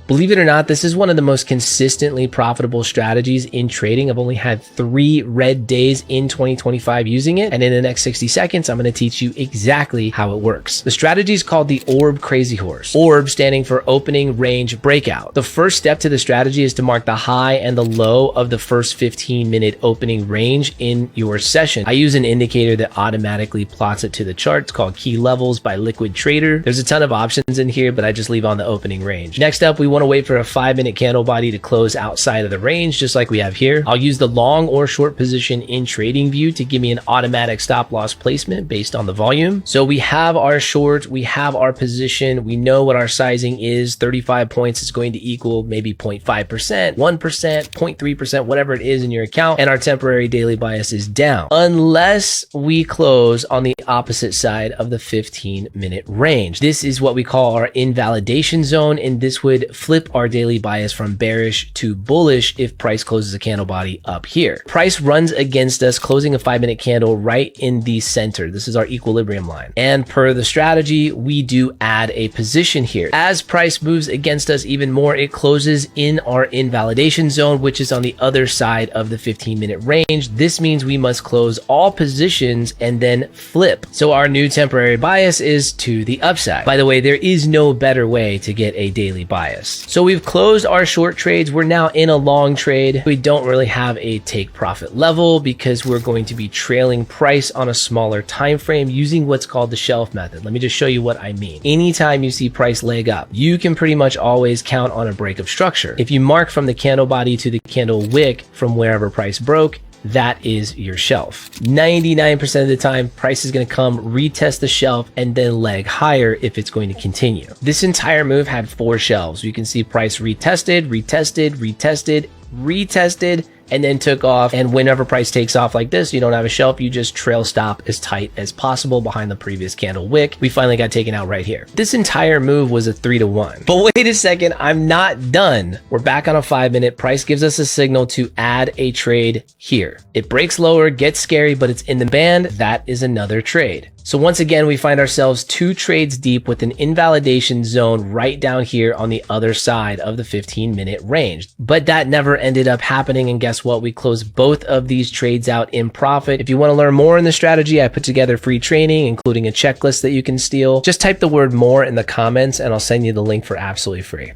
Believe it or not, this is one of the most consistently profitable strategies in trading. I've only had 3 red days in 2025 using it. And in the next 60 seconds, I'm going to teach you exactly how it works. The strategy is called the Orb Crazy Horse. Orb standing for opening range breakout. The first step to the strategy is to mark the high and the low of the first 15-minute opening range in your session. I use an indicator that automatically plots it to the chart. It's called Key Levels by Liquid Trader. There's a ton of options in here, but I just leave on the opening range. Next up, we want to wait for a 5-minute candle body to close outside of the range, just like we have here. I'll use the long or short position in TradingView to give me an automatic stop loss placement based on the volume. So we have our short, we have our position, we know what our sizing is. 35 points is going to equal maybe 0.5%, 1%, 0.3%, whatever it is in your account. And our temporary daily bias is down, unless we close on the opposite side of the 15-minute range. This is what we call our invalidation zone, and this would flip our daily bias from bearish to bullish if price closes a candle body up here. Price runs against us, closing a 5-minute candle right in the center. This is our equilibrium line. And per the strategy, we do add a position here. As price moves against us even more, it closes in our invalidation zone, which is on the other side of the 15-minute range. This means we must close all positions and then flip. So our new temporary bias is to the upside. By the way, there is no better way to get a daily bias. So we've closed our short trades. We're now in a long trade. We don't really have a take profit level because we're going to be trailing price on a smaller time frame using what's called the shelf method. Let me just show you what I mean. Anytime you see price leg up, you can pretty much always count on a break of structure. If you mark from the candle body to the candle wick from wherever price broke, that is your shelf. 99% of the time, price is going to come retest the shelf and then leg higher if it's going to continue. This entire move had 4 shelves. You can see price retested, retested, retested, retested, and then took off. And whenever price takes off like this, you don't have a shelf, you just trail stop as tight as possible behind the previous candle wick. We finally got taken out right here. This entire move was a 3-to-1. But wait a second, I'm not done. We're back on a 5-minute. Price gives us a signal to add a trade here. It breaks lower, gets scary, but it's in the band. That is another trade. So once again, we find ourselves 2 trades deep with an invalidation zone right down here on the other side of the 15-minute range. But that never ended up happening. And guess what? We closed both of these trades out in profit. If you want to learn more in the strategy, I put together free training, including a checklist that you can steal. Just type the word more in the comments and I'll send you the link for absolutely free.